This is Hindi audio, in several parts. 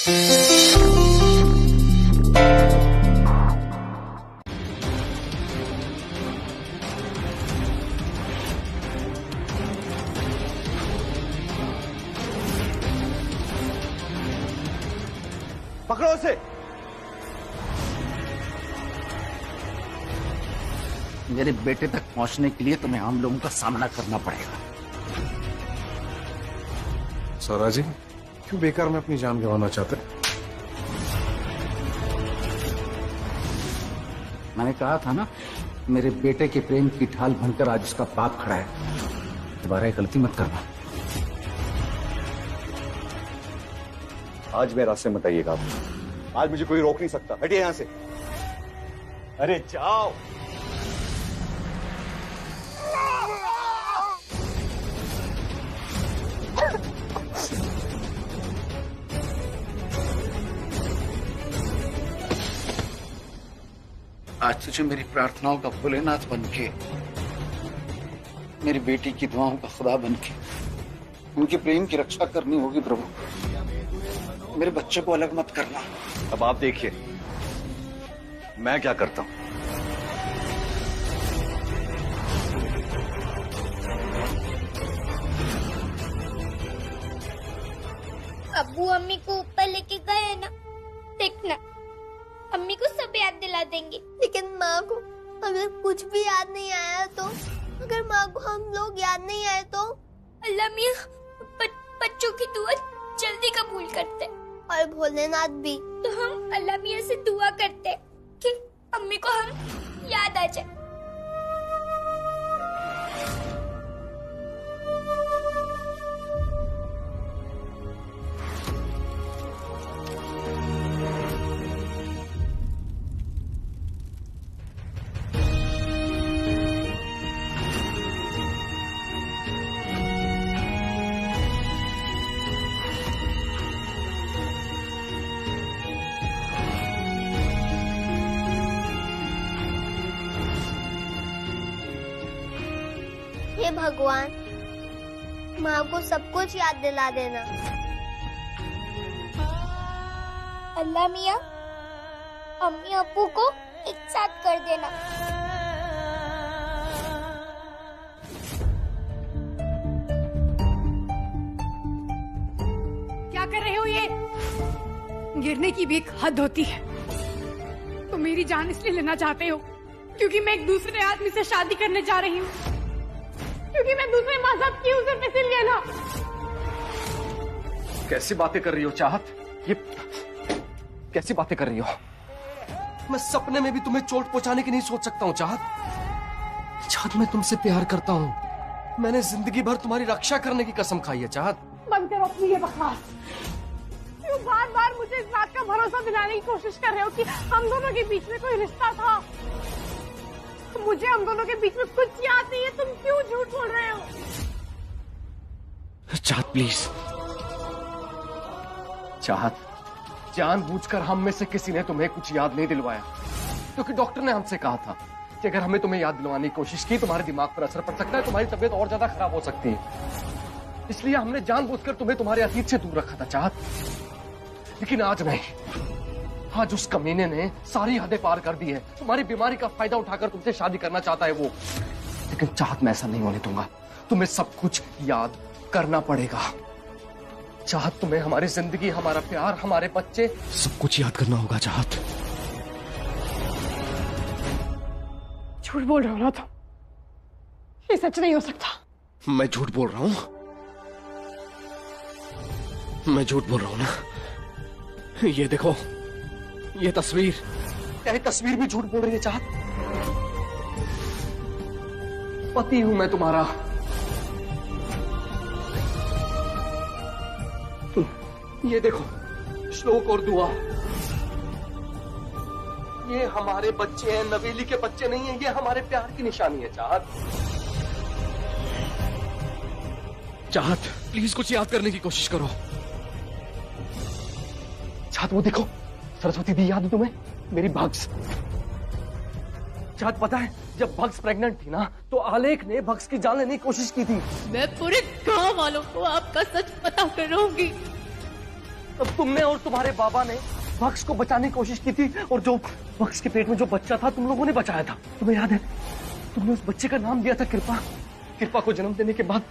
पकड़ो उसे। मेरे बेटे तक पहुंचने के लिए तुम्हें हम लोगों का सामना करना पड़ेगा। सौरा जी, क्यों बेकार में अपनी जान गंवाना चाहते? मैंने कहा था ना, मेरे बेटे के प्रेम की ढाल बनकर आज उसका बाप खड़ा है। दोबारा गलती मत करना। आज मेरे रास्ते मत आइएगा आप। आज मुझे कोई रोक नहीं सकता। हटिए यहां से। अरे जाओ। आज तुझे मेरी प्रार्थनाओं का भोलेनाथ बनके, मेरी बेटी की दुआओं का खुदा बनके उनके प्रेम की रक्षा करनी होगी प्रभु। मेरे बच्चे को अलग मत करना। अब आप देखिए मैं क्या करता हूं। अब्बू अम्मी को ऊपर लेके गए ना, देखना अम्मी को सब याद दिला देंगे। लेकिन माँ को अगर कुछ भी याद नहीं आया तो, अगर माँ को हम लोग याद नहीं आए तो? अल्लाह मियां बच्चों की दुआ जल्दी कबूल करते, और भोलेनाथ भी। तो हम अल्लाह मियां से दुआ करते कि अम्मी को हम याद आ जाए। हे भगवान, माँ को सब कुछ याद दिला देना। अल्लाह मियां अम्मी अब्बू को एक साथ कर देना। क्या कर रहे हो ये? गिरने की भी एक हद होती है। तुम मेरी जान इसलिए लेना चाहते हो क्योंकि मैं एक दूसरे आदमी से शादी करने जा रही हूँ, क्योंकि मैं दूसरे मजहब की हूँ, सिर्फ इसीलिए ना। कैसी बातें कर रही हो चाहत? ये कैसी बातें कर रही हो? मैं सपने में भी तुम्हें चोट पहुंचाने की नहीं सोच सकता हूँ चाहत। चाहत, मैं तुमसे प्यार करता हूँ। मैंने जिंदगी भर तुम्हारी रक्षा करने की कसम खाई है चाहत। बंद करो अपनी ये बकवास। क्यों बार बार मुझे इस बात का भरोसा दिलाने की कोशिश कर रहे हो कि हम दोनों के बीच में कोई रिश्ता था? मुझे हम दोनों के बीच में कुछ याद नहीं है। तुम क्यों झूठ बोल रहे हो? चाहत प्लीज। चाहत, जानबूझकर हम में से किसी ने तुम्हें कुछ याद नहीं दिलवाया, क्योंकि डॉक्टर ने हमसे कहा था कि अगर हमें तुम्हें याद दिलवाने की कोशिश की तुम्हारे दिमाग पर असर पड़ सकता है, तुम्हारी तबीयत और ज्यादा खराब हो सकती है। इसलिए हमने जानबूझकर तुम्हें तुम्हारे अतीत से दूर रखा था चाहत। लेकिन आज नहीं, आज उस कमीने ने सारी हदें पार कर दी है। तुम्हारी बीमारी का फायदा उठाकर तुमसे शादी करना चाहता है वो। लेकिन चाहत, मैं ऐसा नहीं होने दूंगा। तुम्हें सब कुछ याद करना पड़ेगा। चाहत, तुम्हें हमारी जिंदगी, हमारा प्यार, हमारे बच्चे, सब कुछ याद करना होगा चाहत। झूठ बोल रहे हो ना तुम? ये सच नहीं हो सकता। मैं झूठ बोल रहा हूं? मैं झूठ बोल रहा हूं ना? ये देखो, ये तस्वीर, क्या ये तस्वीर भी झूठ बोल रही है चाहत? पति हूं मैं तुम्हारा। ये देखो, श्लोक और दुआ। ये हमारे बच्चे हैं, नवेली के बच्चे नहीं है। ये हमारे प्यार की निशानी है चाहत। चाहत, प्लीज कुछ याद करने की कोशिश करो। चाहत, वो देखो, सरस्वती दी याद है तुम्हें? मेरी भग्स। चाहत, पता है जब भग्स प्रेग्नेंट थी ना, तो आलेख ने भग्स की जान लेने की कोशिश की थी। मैं पूरे गांव वालों को आपका सच पता करूंगी। तब तुमने और तुम्हारे बाबा ने बख्श को बचाने की कोशिश की थी, और जो बख्श के पेट में जो बच्चा था तुम लोगों ने बचाया था। तुम्हें याद है, तुमने उस बच्चे का नाम दिया था कृपा। कृपा को जन्म देने के बाद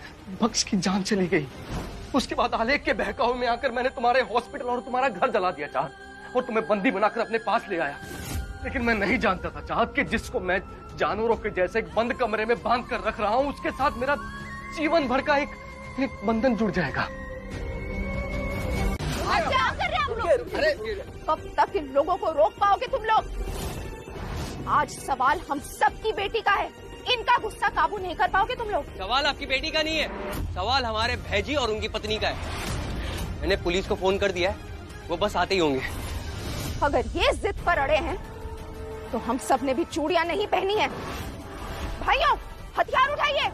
बख्श की जान चली गई। उसके बाद आलेख के बहकावे में आकर मैंने तुम्हारे हॉस्पिटल और तुम्हारा घर जला दिया चाहत, और तुम्हें बंदी बनाकर अपने पास ले आया। लेकिन मैं नहीं जानता था चाहत कि जिसको मैं जानवरों के जैसे एक बंद कमरे में बांध कर रख रहा हूं, उसके साथ मेरा जीवन भर का एक बंधन जुड़ जाएगा। क्या कर रहे हैं हम लोग? कब तक इन लोगों को रोक पाओगे तुम लोग? आज सवाल हम सबकी बेटी का है, इनका गुस्सा काबू नहीं कर पाओगे तुम लोग। सवाल आपकी बेटी का नहीं है, सवाल हमारे भैजी और उनकी पत्नी का है। मैंने पुलिस को फोन कर दिया है, वो बस आते ही होंगे। अगर ये जिद पर अड़े हैं तो हम सब ने भी चूड़ियां नहीं पहनी है। भाइयों, हथियार उठाइए।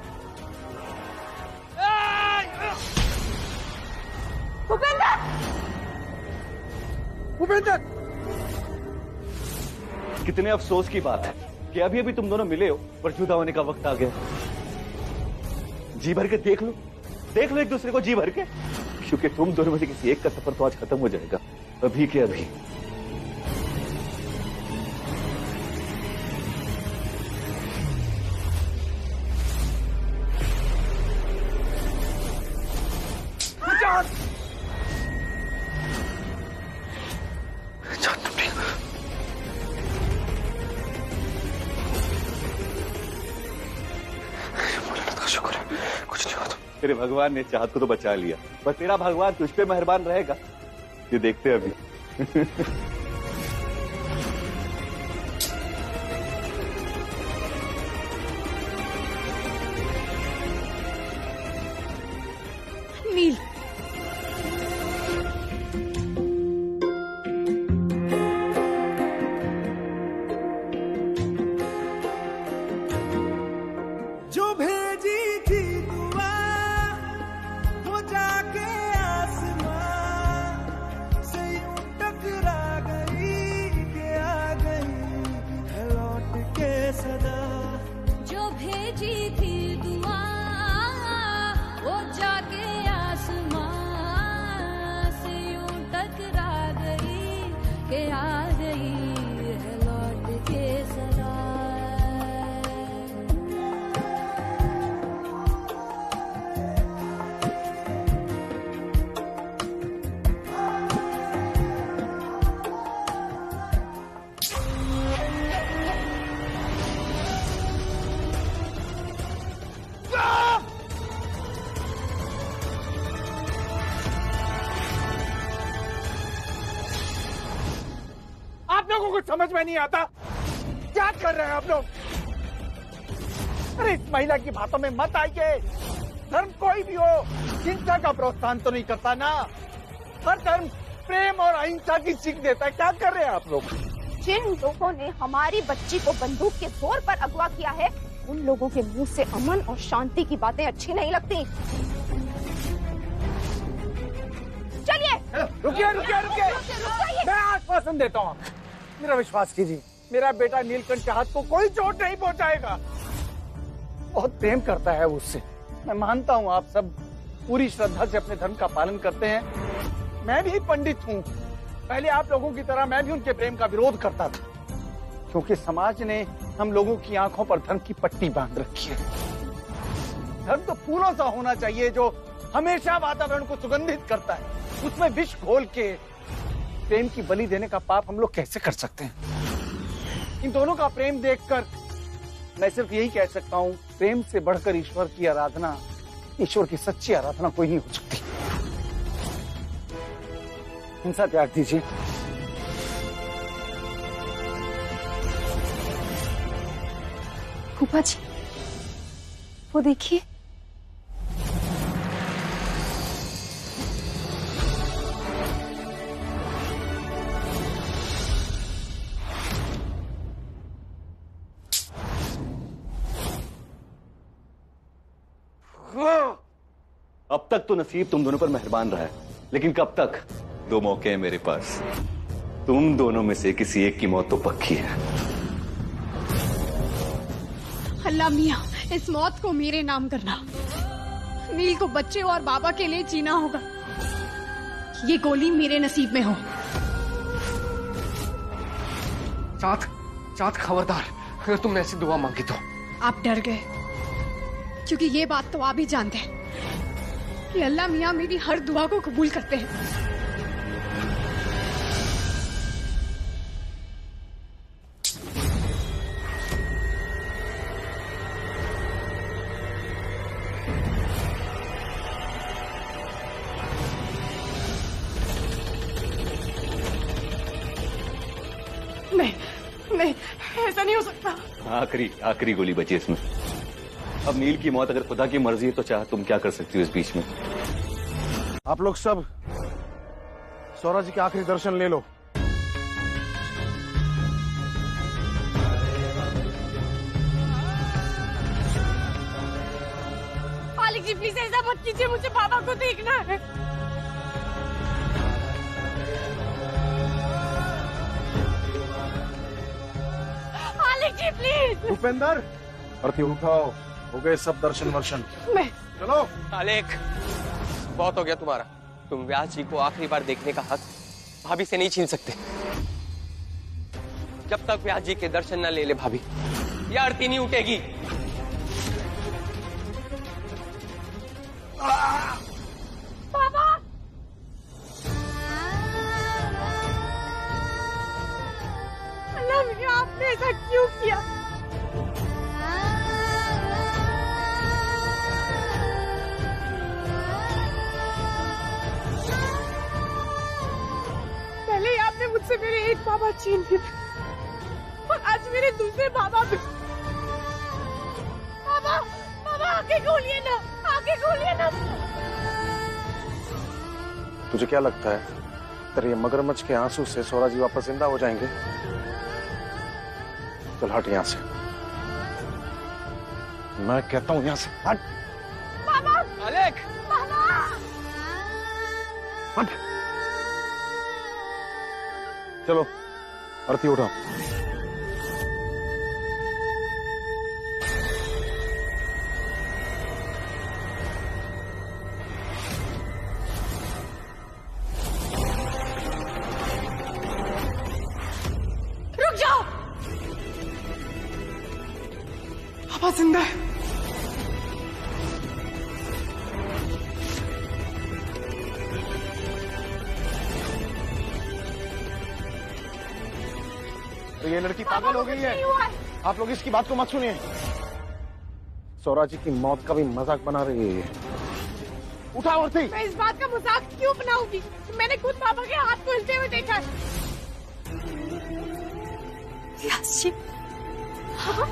भूपेंद्र! भूपेंद्र! कितने अफसोस की बात है कि अभी अभी तुम दोनों मिले हो, पर जुदा होने का वक्त आ गया। जी भर के देख लो एक दूसरे को जी भर के, क्योंकि तुम दोनों में से किसी एक का सफर तो आज खत्म हो जाएगा, अभी के अभी। तेरे भगवान ने चाहत को तो बचा लिया, पर तेरा भगवान तुझ पे मेहरबान रहेगा, ये देखते अभी। नील, जो भेजी थी दुआ वो जाके आसमां से यूं टकरा गई कि आ गई है लौट के सदा। जो भेजी थी दुआ वो जाके आसमां से यूं टकरा गई कि आ गई है लौट के सदा। आप लोगों को समझ में नहीं आता क्या कर रहे हैं आप लोग? अरे इस महिला की बातों में मत आइए। धर्म कोई भी हो हिंसा का प्रोत्साहन तो नहीं करता ना। हर धर्म प्रेम और अहिंसा की सीख देता है। क्या कर रहे हैं आप लोग? जिन लोगों ने हमारी बच्ची को बंदूक के जोर पर अगवा किया है, उन लोगों के मुंह से अमन और शांति की बातें अच्छी नहीं लगती। चलिए। रुकिए रुकिए रुकिए, मैं आश्वासन देता हूँ, मेरा विश्वास कीजिए, मेरा बेटा नीलकंठ चाहत को कोई चोट नहीं पहुंचाएगा। बहुत प्रेम करता है उससे। मैं मानता हूँ आप सब पूरी श्रद्धा से अपने धर्म का पालन करते हैं। मैं भी पंडित हूँ। पहले आप लोगों की तरह मैं भी उनके प्रेम का विरोध करता था, क्योंकि समाज ने हम लोगों की आंखों पर धर्म की पट्टी बांध रखी है। धर्म तो फूलों सा होना चाहिए जो हमेशा वातावरण को सुगंधित करता है। उसमें विष घोल के प्रेम की बलि देने का पाप हम लोग कैसे कर सकते हैं? इन दोनों का प्रेम देखकर मैं सिर्फ यही कह सकता हूँ, प्रेम से बढ़कर ईश्वर की आराधना, ईश्वर की सच्ची आराधना कोई नहीं हो सकती। हिंसा त्याग दीजिए। फूफा जी, वो देखिए। अब तक तो नसीब तुम दोनों पर मेहरबान रहा है, लेकिन कब तक? 2 मौके हैं मेरे पास। तुम दोनों में से किसी एक की मौत तो पक्की है। अल्लाह मियां, इस मौत को मेरे नाम करना। नील को बच्चे और बाबा के लिए जीना होगा। ये गोली मेरे नसीब में हो। चाँद खबरदार, अगर तुमने ऐसी दुआ मांगी तो। आप डर गए क्योंकि ये बात तो आप भी जानते हैं कि अल्लाह मियाँ मेरी हर दुआ को कबूल करते हैं। नहीं, ऐसा नहीं हो सकता। आखिरी गोली बची इसमें। अब नील की मौत अगर खुदा की मर्जी है तो चाह तुम क्या कर सकती हो इस बीच में? आप लोग सब सौरा जी के आखिरी दर्शन ले लो। मालिक जी प्लीज ऐसा मत कीजिए, मुझे बाबा को देखना है। मालिक जी प्लीज। भूपेंद्र, अर्थी उठाओ, हो गए सब दर्शन वर्शन। मैं चलो। आलेख, बहुत हो गया तुम्हारा। तुम व्यास जी को आखिरी बार देखने का हक भाभी से नहीं छीन सकते। जब तक व्यास जी के दर्शन न ले ले भाभी, यह आरती नहीं उठेगी। बाबा, अल्लाह मियां आपने ऐसा क्यों किया? पहले ही आपने मुझसे मेरे एक बाबा छीन लिए और आज मेरे दूसरे बाबा भी। बाबा, बाबा आगे खोलिए ना, आगे खोलिए ना। तुझे क्या लगता है तेरे मगरमच्छ के आंसू से सौरा जी वापस जिंदा हो जाएंगे? चल हट यहां से, मैं कहता हूं यहां से हट। बाबा, आलेख, बाबा, हट। चलो आरती उठाओ। रुक जाओ। बाबा जिंदा है। ये लड़की पागल हो गई है। आप लोग इसकी बात को मत सुनिए। सौरा जी की मौत का भी मजाक बना रही है। उठाओ आरती। मैं इस बात का मजाक क्यों बनाऊंगी? मैंने खुद पापा के हाथ को हिलते हुए देखा है। व्यास जी, हाँ?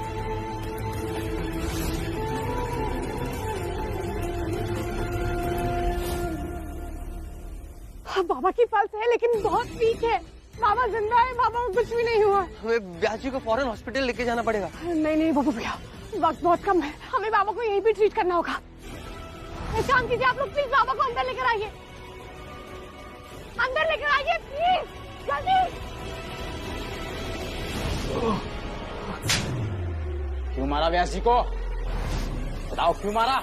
हाँ, बाबा की पल्स है लेकिन बहुत वीक है। बाबा जिंदा है, बाबा को कुछ भी नहीं हुआ। हमें व्यास जी को फौरन हॉस्पिटल लेके जाना पड़ेगा। नहीं बाबा भैया, वक्त बहुत कम है। हमें बाबा को यहीं भी ट्रीट करना होगा। एक काम कीजिए, आप लोग प्लीज बाबा को अंदर लेकर आइए। अंदर लेकर आइए प्लीज, जल्दी। क्यों मारा व्यास जी को? बताओ क्यों मारा?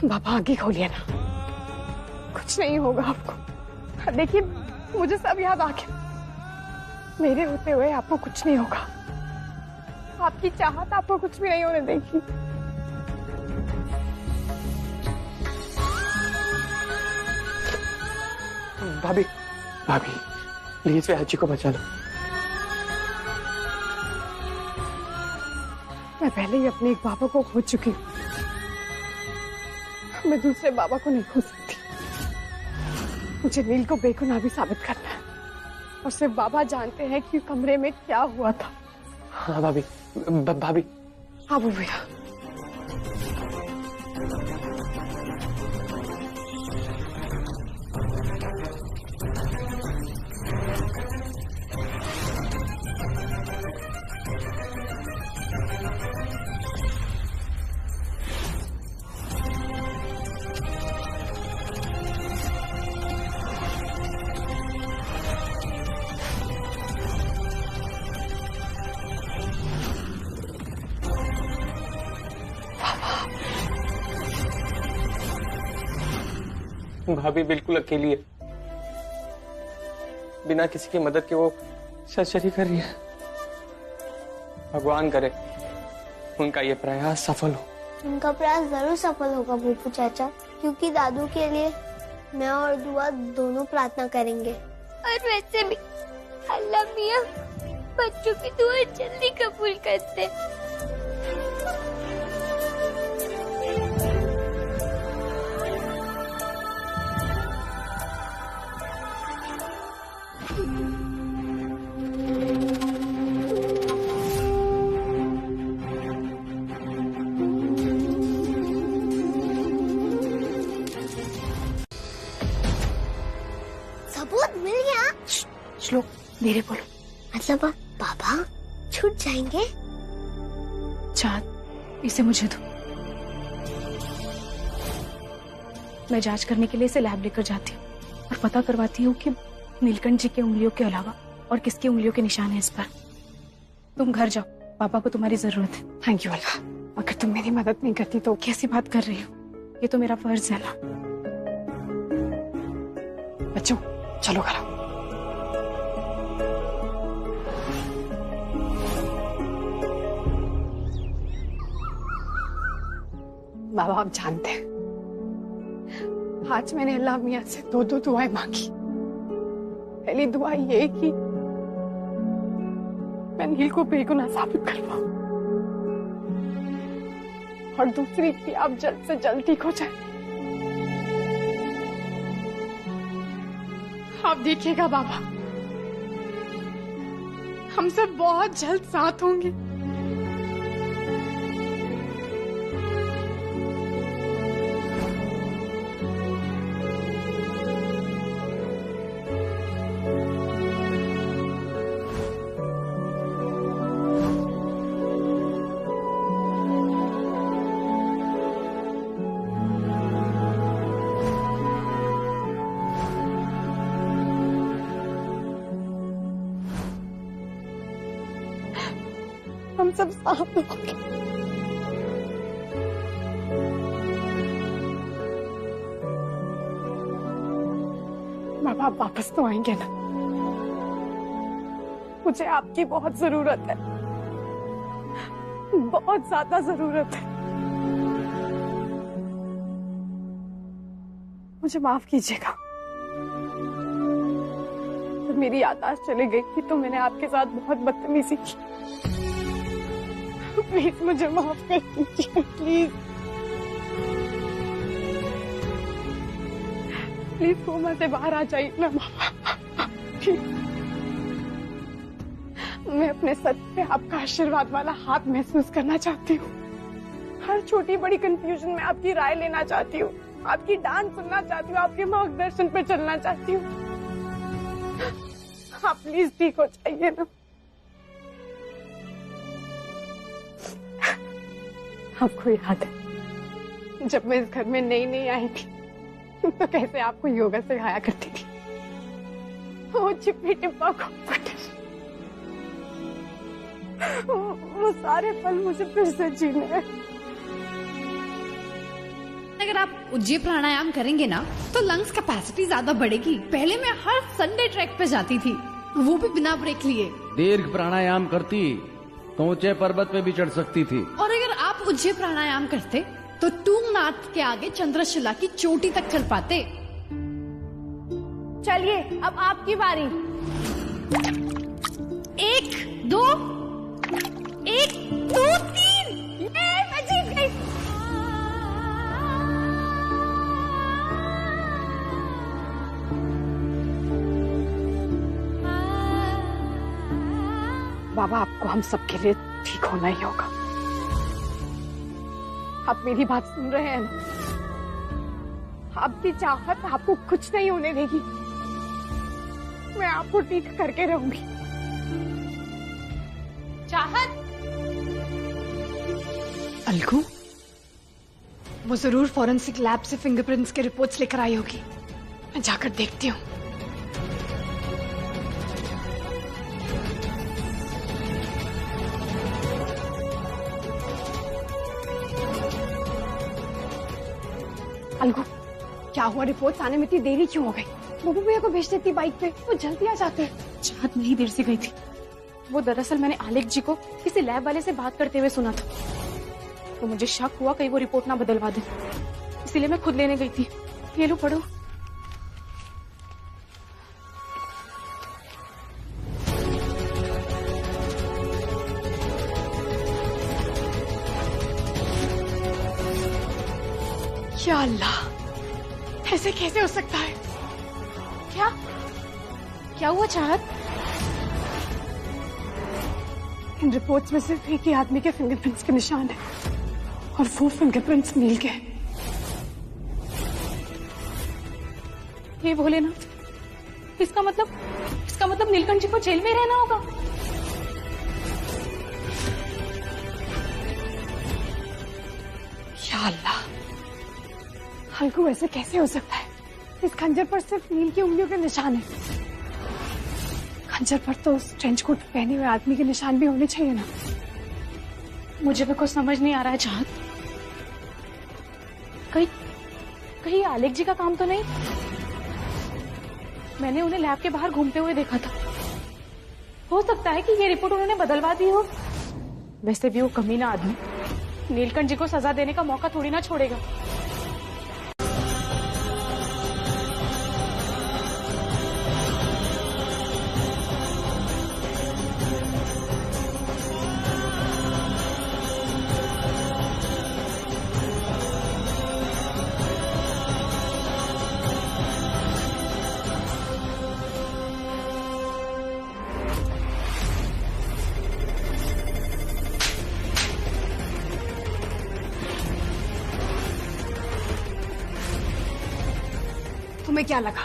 बाबा आगे खोलिए ना, कुछ नहीं होगा आपको। देखिए मुझे सब याद आ गया। मेरे होते हुए आपको कुछ नहीं होगा। आपकी चाहत आपको कुछ भी नहीं होने देगी। भाभी, भाभी प्लीज व्यास जी को बचा लो। मैं पहले ही अपने एक बाबा को खो चुकी हूँ। मैं दूसरे बाबा को नहीं खो सकती। मुझे नील को बेगुनाह भी साबित करना है और सिर्फ बाबा जानते हैं कि कमरे में क्या हुआ था। हाँ भाभी, भाभी। हाँ बोल भैया। भाभी बिल्कुल अकेली है, बिना किसी की मदद के वो सर्जरी कर रही है। भगवान करे उनका ये प्रयास सफल हो। उनका प्रयास जरूर सफल होगा भूपू चाचा, क्योंकि दादू के लिए मैं और दुआ दोनों प्रार्थना करेंगे। और वैसे भी अल्लाह मियाँ बच्चों की दुआ जल्दी कबूल करते। सबूत मिल गया। श्लोक धीरे बोलो। मतलब पापा छूट जाएंगे? चाँद इसे मुझे दो, मैं जांच करने के लिए इसे लैब लेकर जाती हूँ और पता करवाती हूँ कि नीलकंठ जी के उंगलियों के अलावा और किसकी उंगलियों के निशान है इस पर। तुम घर जाओ, पापा को तुम्हारी जरूरत है। थैंक यू अल्लाह। अगर तुम मेरी मदद नहीं करती तो कैसी बात कर रही हो? ये तो मेरा फर्ज है ना। बच्चों चलो घर। बाबा आप जानते हैं आज मैंने अल्लाह मियाँ से दो दुआएं मांगी। पहली दुआ ये कि मैं नील को बेगुनाह साबित कर पाऊं, और दूसरी कि आप जल्द से जल्द ठीक हो जाए। आप देखिएगा बाबा, हम सब बहुत जल्द साथ होंगे। हम सब साथ होंगे। बाबा आप वापस तो आएंगे ना? मुझे आपकी बहुत जरूरत है, बहुत ज्यादा जरूरत है। मुझे माफ कीजिएगा, जब मेरी याददाश्त चली गई थी तो मैंने आपके साथ बहुत बदतमीजी की। प्लीज मुझे माफ कर दीजिए, प्लीज प्लीज कोमा से बाहर आ जाइए ना मामा। मैं अपने सर पे आपका आशीर्वाद वाला हाथ महसूस करना चाहती हूँ। हर छोटी बड़ी कंफ्यूजन में आपकी राय लेना चाहती हूँ, आपकी डांट सुनना चाहती हूँ, आपके मार्गदर्शन पे चलना चाहती हूँ। आप प्लीज ठीक हो जाइए ना। आपको याद है जब मैं इस घर में नई आई थी तो कैसे आपको योगा सिखाया करती थी? वो चिप्पी टिप्पा कॉम्पिटिशन, वो सारे पल मुझे फिर से जीने हैं। अगर आप उज्जैन प्राणायाम करेंगे ना तो लंग्स कैपेसिटी ज्यादा बढ़ेगी। पहले मैं हर संडे ट्रैक पे जाती थी, वो भी बिना ब्रेक लिए। दीर्घ प्राणायाम करती तो ऊंचे पर्वत पे भी चढ़ सकती थी। और अगर आप उज्जैन प्राणायाम करते तो टूंगनाथ के आगे चंद्रशिला की चोटी तक चल पाते। चलिए अब आपकी बारी। 1 2 1 2 3 मैं जीत गई। बाबा आपको हम सबके लिए ठीक होना ही होगा। आप मेरी बात सुन रहे हैं ना? आपकी चाहत आपको कुछ नहीं होने देगी। मैं आपको ठीक करके रहूंगी। चाहत, अलगू वो जरूर फॉरेंसिक लैब से फिंगरप्रिंट्स के रिपोर्ट्स लेकर आई होगी। मैं जाकर देखती हूँ। अलगू क्या हुआ? रिपोर्ट्स आने में इतनी देरी क्यों हो गई? बबू भैया को भेज देती बाइक पे, वो जल्दी आ जाते। चाहत नहीं देर से गई थी। वो दरअसल मैंने आलेख जी को किसी लैब वाले से बात करते हुए सुना था, तो मुझे शक हुआ कहीं वो रिपोर्ट ना बदलवा दे, इसीलिए मैं खुद लेने गई थी। ये लो पढ़ो। या अल्लाह, ऐसे कैसे हो सकता है? क्या क्या हुआ चाहत? इन रिपोर्ट्स में सिर्फ एक ही आदमी के फिंगरप्रिंट्स के निशान है, और वो फिंगरप्रिंट्स नील के। हे भोलेनाथ, इसका मतलब नीलकंठ जी को जेल में रहना होगा। या अल्लाह, हल्कू ऐसे कैसे हो सकता है? इस खंजर पर सिर्फ नील की उंगलियों के निशान है। खंजर पर तो उस ट्रेंच कोट पहने हुए आदमी के निशान भी होने चाहिए ना। मुझे भी कुछ समझ नहीं आ रहा है चाहत। कहीं आलेख जी का काम तो नहीं? मैंने उन्हें लैब के बाहर घूमते हुए देखा था। हो सकता है कि ये रिपोर्ट उन्होंने बदलवा दी हो। वैसे भी वो कमीना आदमी नीलकंठ जी को सजा देने का मौका थोड़ी ना छोड़ेगा। तुम्हें क्या लगा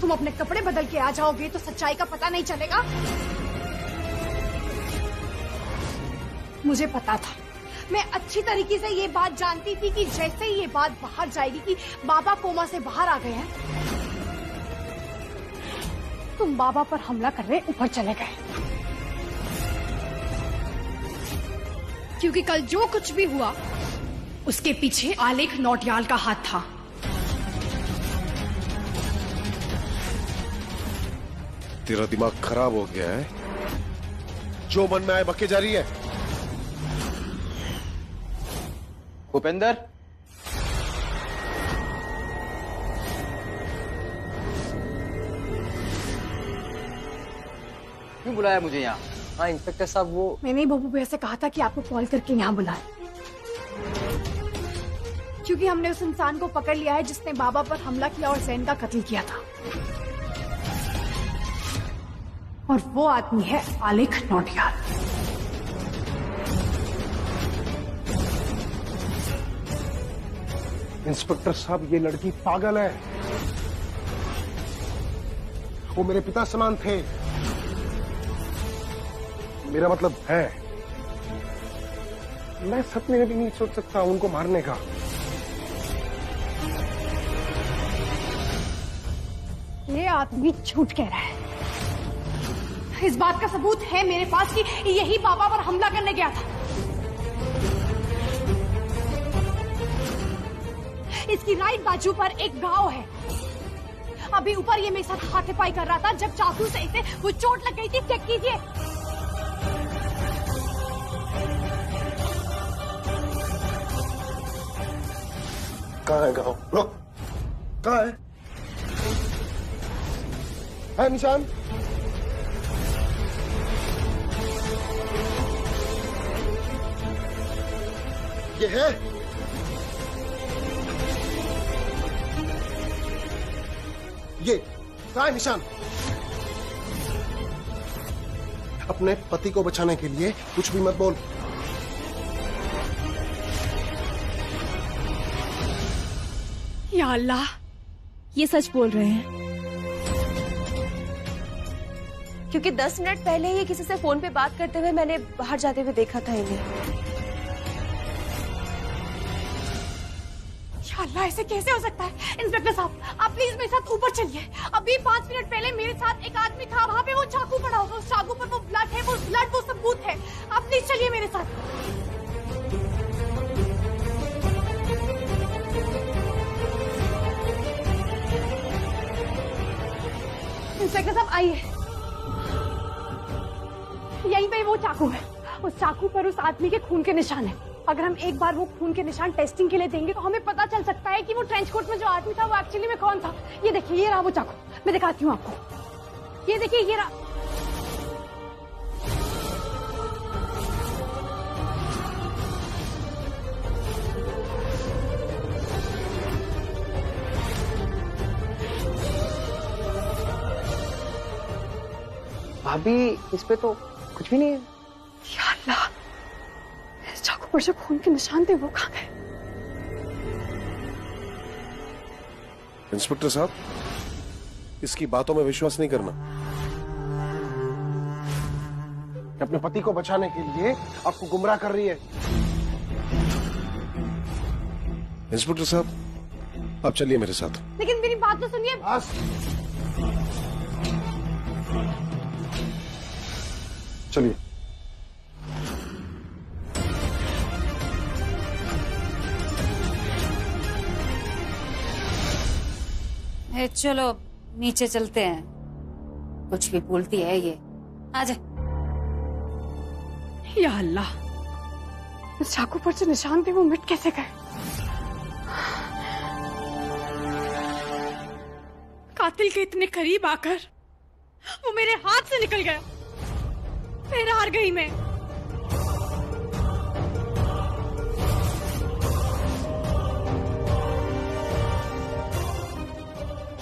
तुम अपने कपड़े बदल के आ जाओगे तो सच्चाई का पता नहीं चलेगा? मुझे पता था, मैं अच्छी तरीके से ये बात जानती थी कि जैसे ही ये बात बाहर जाएगी कि बाबा कोमा से बाहर आ गए हैं, तुम बाबा पर हमला करने ऊपर चले गए। क्योंकि कल जो कुछ भी हुआ उसके पीछे आलेख नौटियाल का हाथ था। तेरा दिमाग खराब हो गया है? जो मन में आए बके जा रही है। भूपेंद्र, क्यों बुलाया मुझे यहाँ? हाँ इंस्पेक्टर साहब, वो मैंने ही बबू भैया से कहा था कि आपको कॉल करके यहाँ बुलाए, क्योंकि हमने उस इंसान को पकड़ लिया है जिसने बाबा पर हमला किया और जैन का कत्ल किया था, और वो आदमी है आलेख नौटियाल। इंस्पेक्टर साहब, ये लड़की पागल है। वो मेरे पिता समान थे। मेरा मतलब है, मैं सपने में भी नहीं सोच सकता उनको मारने का। ये आदमी झूठ कह रहा है। इस बात का सबूत है मेरे पास कि यही बाबा पर हमला करने गया था। इसकी राइट बाजू पर एक घाव है। अभी ऊपर ये मेरे साथ हाथापाई कर रहा था जब चाकू से इसे वो चोट लग गई थी। चेक कीजिए। कहाँ है घाव? रुक, कहाँ है? निशान? ये है? ये कहाँ है निशान? अपने पति को बचाने के लिए कुछ भी मत बोल। या अल्लाह, ये सच बोल रहे हैं, क्योंकि 10 मिनट पहले ही किसी से फोन पे बात करते हुए मैंने बाहर जाते हुए देखा था इन्हें। या अल्लाह, ऐसे कैसे हो सकता है? इंस्पेक्टर साहब, आप प्लीज मेरे साथ ऊपर चलिए। अभी 5 मिनट पहले मेरे साथ एक आदमी था, वहाँ पे वो चाकू पड़ा होगा, उस चाकू पर वो ब्लड है, वो ब्लड वो सबूत है। आप प्लीज चलिए मेरे साथ। इंस्पेक्टर साहब आइए। यहीं पे वो चाकू है, उस चाकू पर उस आदमी के खून के निशान है। अगर हम एक बार वो खून के निशान टेस्टिंग के लिए देंगे तो हमें पता चल सकता है कि वो ट्रेंच कोट में जो आदमी था वो एक्चुअली में कौन था। ये देखिए, ये रहा वो चाकू, मैं दिखाती हूँ आपको। ये देखिए, ये रहा। भाभी, इस पे तो कुछ भी नहीं है। या अल्लाह, इस चाकू पर जो खून के निशान थे वो कहाँ गए? इंस्पेक्टर साहब, इसकी बातों में विश्वास नहीं करना। अपने पति को बचाने के लिए आपको गुमराह कर रही है। इंस्पेक्टर साहब, आप चलिए मेरे साथ। लेकिन मेरी बात तो सुनिए। चलिए। चलो नीचे चलते हैं। कुछ भी बोलती है ये। आजा। या अल्लाह, इस चाकू पर जो निशान थे वो मिट कैसे गए? कातिल के इतने करीब आकर वो मेरे हाथ से निकल गया। फिर हार गई मैं।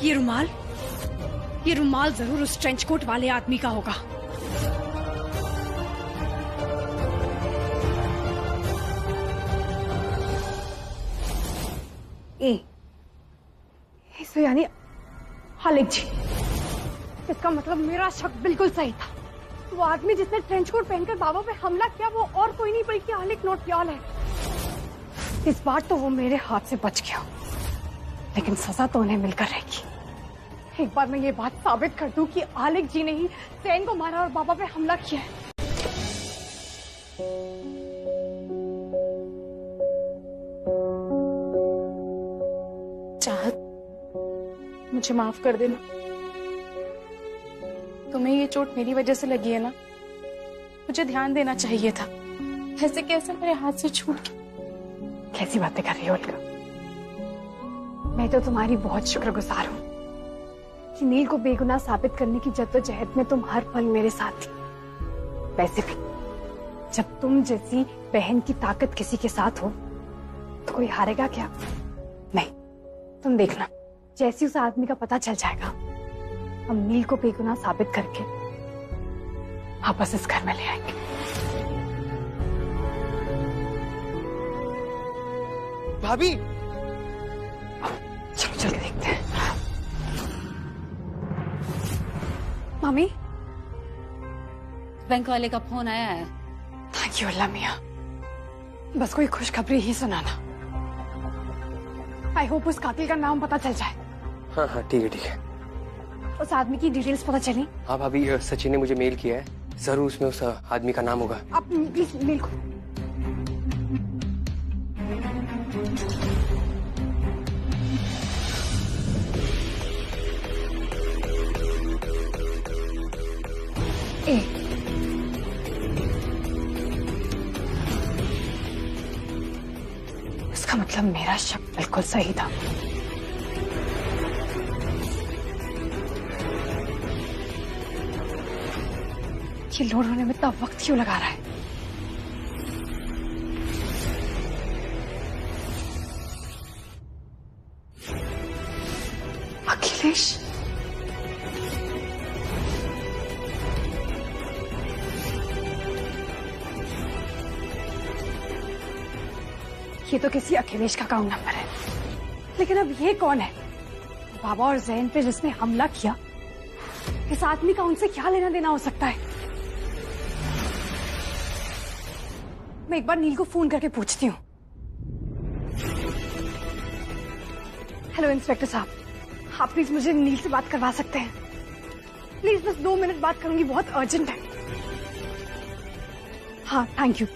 ये रुमाल जरूर उस ट्रेंच कोट वाले आदमी का होगा। तो यानी हालिक जी। इसका मतलब मेरा शक बिल्कुल सही था। वो आदमी जिसने ट्रेंच कोट पहनकर बाबा पे हमला किया वो और कोई नहीं बल्कि हालिक नौटियाल है। इस बार तो वो मेरे हाथ से बच गया, लेकिन सजा तो उन्हें मिलकर रहेगी। एक बार मैं ये बात साबित कर दूं कि आलिक जी ने ही सैन को मारा और बाबा पे हमला किया है। चाहत, मुझे माफ कर देना। तुम्हें ये चोट मेरी वजह से लगी है ना? मुझे ध्यान देना चाहिए था। ऐसे कैसे मेरे हाथ से छूट गई? कैसी बातें कर रही हो उल्का? मैं तो तुम्हारी बहुत शुक्रगुजार हूँ कि नील को बेगुनाह साबित करने की जद्दोजहद में तुम हर पल मेरे साथ थी। वैसे भी जब तुम जैसी बहन की ताकत किसी के साथ हो तो कोई हारेगा क्या? नहीं, तुम देखना, जैसे उस आदमी का पता चल जाएगा हम नील को बेगुनाह साबित करके वापस इस घर में ले आएंगे। भाभी, चलो चल के देखते हैं। मम्मी, बैंक वाले का फोन आया है। थैंक यू अल्लाह मियाँ, बस कोई खुशखबरी ही सुनाना। आई होप उस कातिल का नाम पता चल जाए। हाँ हाँ, ठीक है ठीक है। उस आदमी की डिटेल्स पता चली? हाँ भाभी, सचिन ने मुझे मेल किया है, जरूर उसमें उस आदमी का नाम होगा। आप प्लीज मेल को। इसका मतलब मेरा शक बिल्कुल सही था। ये लोड होने में इतना वक्त क्यों लगा रहा है? अखिलेश, ये तो किसी अखिलेश का अकाउंट नंबर है, लेकिन अब ये कौन है? बाबा और जैन पे जिसने हमला किया, इस आदमी का उनसे क्या लेना देना हो सकता है? मैं एक बार नील को फोन करके पूछती हूँ। हेलो इंस्पेक्टर साहब, आप प्लीज मुझे नील से बात करवा सकते हैं? प्लीज बस 2 मिनट बात करूंगी, बहुत अर्जेंट है। हाँ, थैंक यू।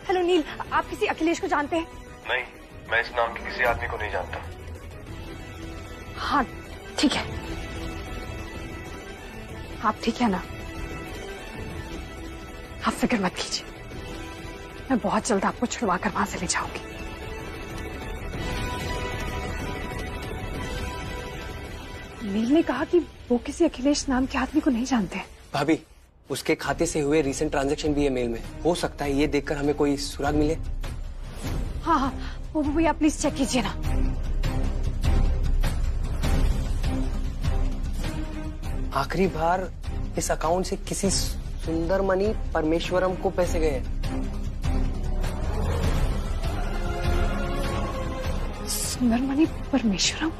हेलो नील, आप किसी अखिलेश को जानते हैं? नहीं, मैं इस नाम के किसी आदमी को नहीं जानता। हाँ ठीक है। आप ठीक है ना? आप फिक्र मत कीजिए, मैं बहुत जल्द आपको छुड़वा कर वहां से ले जाऊंगी। नील ने कहा कि वो किसी अखिलेश नाम के आदमी को नहीं जानते। भाभी, उसके खाते से हुए रीसेंट ट्रांजैक्शन भी है मेल में। हो सकता है ये देखकर हमें कोई सुराग मिले। हाँ हाँ, वो भैया प्लीज चेक कीजिए ना। आखिरी बार इस अकाउंट से किसी सुंदरमणि परमेश्वरम को पैसे गए। सुंदरमणि परमेश्वरम?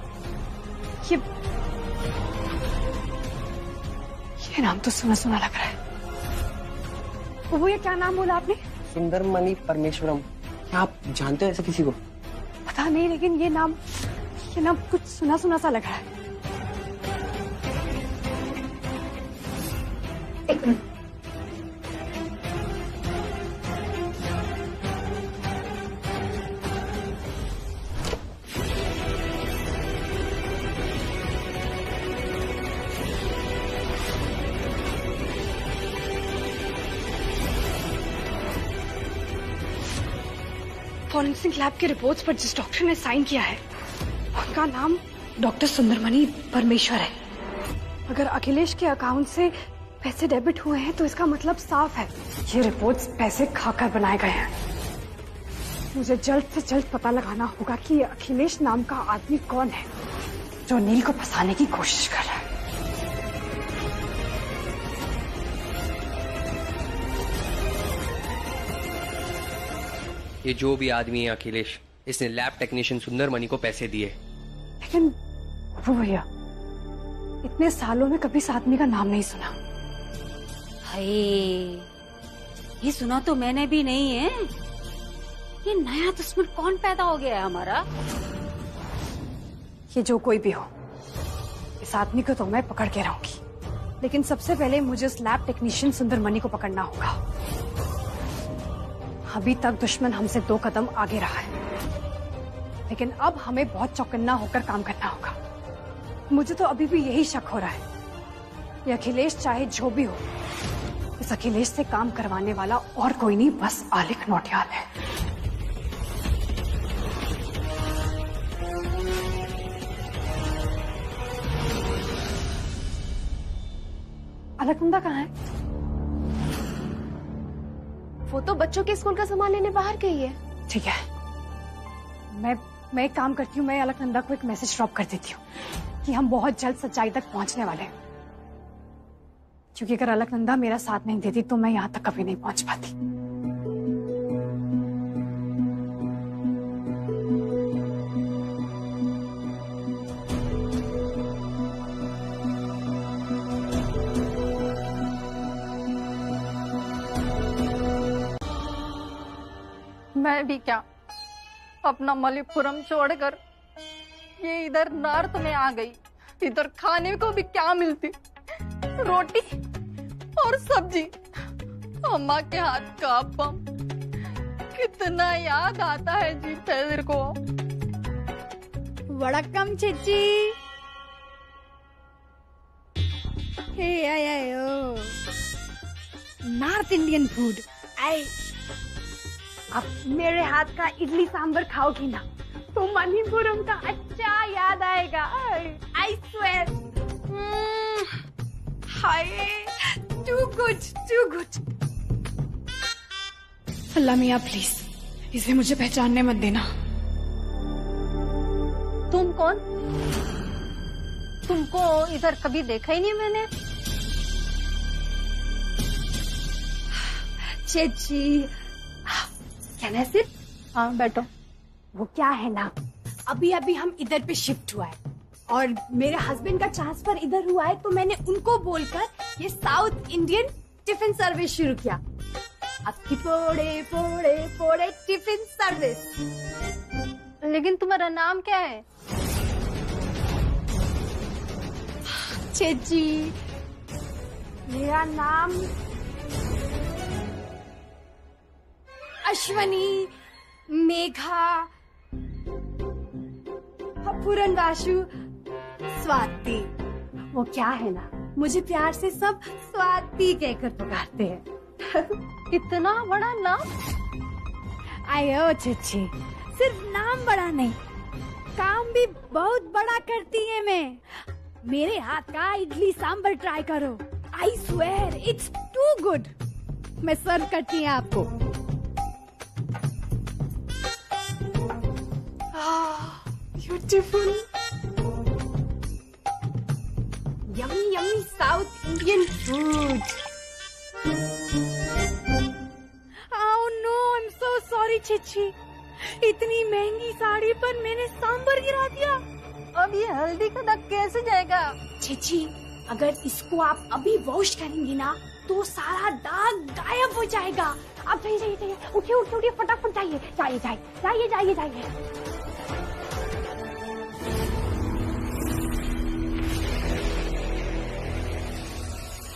ये नाम तो सुना सुना लग रहा है। वो ये क्या नाम बोला आपने? सुंदरमणि परमेश्वरम। क्या आप जानते हो ऐसे किसी को? पता नहीं, लेकिन ये नाम कुछ सुना सुना सा लग रहा है। एक मिनट। फॉरेंसिक लैब के रिपोर्ट्स पर जिस डॉक्टर ने साइन किया है उनका नाम डॉक्टर सुंदरमणि परमेश्वर है। अगर अखिलेश के अकाउंट से पैसे डेबिट हुए हैं तो इसका मतलब साफ है ये रिपोर्ट्स पैसे खाकर बनाए गए हैं। मुझे जल्द से जल्द पता लगाना होगा कि ये अखिलेश नाम का आदमी कौन है जो नील को फंसाने की कोशिश कर रहा है। ये जो भी आदमी है अखिलेश, इसने लैब टेक्नीशियन सुंदरमणि को पैसे दिए। लेकिन वो भैया, इतने सालों में कभी इस आदमी का नाम नहीं सुना। हाय, ये सुना तो मैंने भी नहीं है। ये नया दुश्मन कौन पैदा हो गया है हमारा? ये जो कोई भी हो, इस आदमी को तो मैं पकड़ के रहूंगी, लेकिन सबसे पहले मुझे उस लैब टेक्नीशियन सुंदरमणि को पकड़ना होगा। अभी तक दुश्मन हमसे 2 कदम आगे रहा है, लेकिन अब हमें बहुत चौकन्ना होकर काम करना होगा। मुझे तो अभी भी यही शक हो रहा है, ये अखिलेश चाहे जो भी हो, इस अखिलेश से काम करवाने वाला और कोई नहीं, बस आलिक नौटियाल है। अलकनंदा कहाँ है? वो तो बच्चों के स्कूल का सामान लेने बाहर गई है। ठीक है, मैं एक काम करती हूँ, मैं अलकनंदा को एक मैसेज ड्रॉप कर देती हूँ कि हम बहुत जल्द सच्चाई तक पहुंचने वाले हैं, क्योंकि अगर अलकनंदा मेरा साथ नहीं देती तो मैं यहाँ तक कभी नहीं पहुंच पाती। मैं भी क्या अपना मलिपुरम छोड़कर ये इधर नॉर्थ में आ गई। इधर खाने को भी क्या मिलती, रोटी और सब्जी, अम्मा के हाथ का बम। कितना याद आता है जी तेरे को। वड़कम चिच्ची। हे आयो नॉर्थ इंडियन फूड। आई अब मेरे हाथ का इडली सांभर खाओगी ना तो मणिपुरम का अच्छा याद आएगा। I swear. Hi, too good. Allah मियाँ प्लीज इसे मुझे पहचानने मत देना। तुम कौन? तुमको इधर कभी देखा ही नहीं मैंने। चेची, क्या ना सिर्फ? हाँ बैठो। वो क्या है ना, अभी हम इधर पे शिफ्ट हुआ है और मेरे हस्बैंड का ट्रांसफर इधर हुआ है, तो मैंने उनको बोलकर ये साउथ इंडियन टिफिन सर्विस शुरू किया। आपकी पोड़े पोड़े पोड़े टिफिन सर्विस। लेकिन तुम्हारा नाम क्या है? चेची, मेरा नाम अश्वनी, मेघा, पूरन वाशु, स्वाति। वो क्या है ना, मुझे प्यार से सब स्वाति कहकर पुकारते हैं। इतना बड़ा नाम? आयो चिच्ची, सिर्फ नाम बड़ा नहीं, काम भी बहुत बड़ा करती है मैं। मेरे हाथ का इडली सांबर ट्राई करो, I swear it's too good. मैं सर्व करती है आपको। Beautiful, yummy yummy south Indian food. Oh no, I'm so sorry चिच्ची, इतनी महंगी साड़ी पर मैंने सांबर गिरा दिया। अब ये हल्दी का दाग कैसे जाएगा? चिच्ची, अगर इसको आप अभी वॉश करेंगी ना तो सारा दाग गायब हो जाएगा। आप जाइए जाइए जाइए, उठिए उठिए उठिए, फटाफट जाइए जाइए जाइए जाइए जाइए जाइए।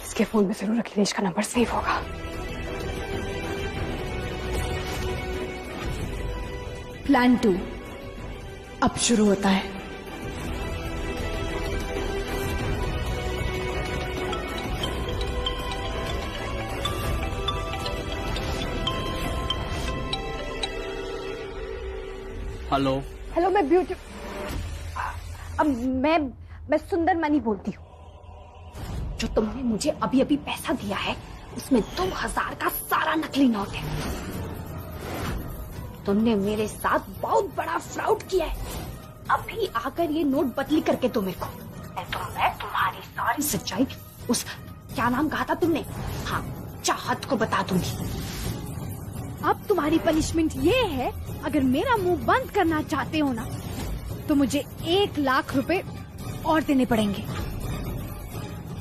इसके फोन में जरूर अखिलेश का नंबर सेव होगा। प्लान 2 अब शुरू होता है। हेलो हेलो, मैं ब्यूटी, अब मैं सुंदर मनी बोलती हूँ। जो तुमने मुझे अभी अभी पैसा दिया है उसमें 2000 का सारा नकली नोट है। तुमने मेरे साथ बहुत बड़ा फ्रॉड किया है। अभी आकर ये नोट बदली करके दो मेरे को, नहीं तो मैं तुम्हारी सारी सच्चाई उस, क्या नाम कहा था तुमने, हाँ, चाहत को बता दूंगी। अब तुम्हारी पनिशमेंट ये है, अगर मेरा मुंह बंद करना चाहते हो ना तो मुझे 1 लाख रुपए और देने पड़ेंगे।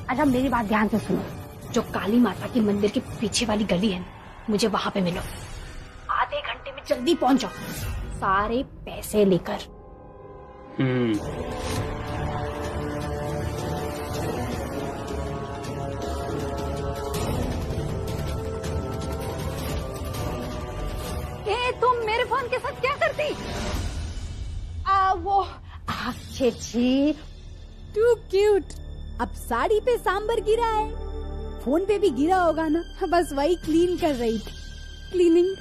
अच्छा मेरी बात ध्यान से सुनो, जो काली माता के मंदिर के पीछे वाली गली है ना, मुझे वहां पे मिलो। आधे घंटे में जल्दी पहुंच जाओ, सारे पैसे लेकर। तुम मेरे फोन के साथ क्या करती? वो अच्छे छी, टू क्यूट। अब साड़ी पे सांबर गिरा है, फोन पे भी गिरा होगा ना, बस वही क्लीन कर रही थी। क्लीनिंग।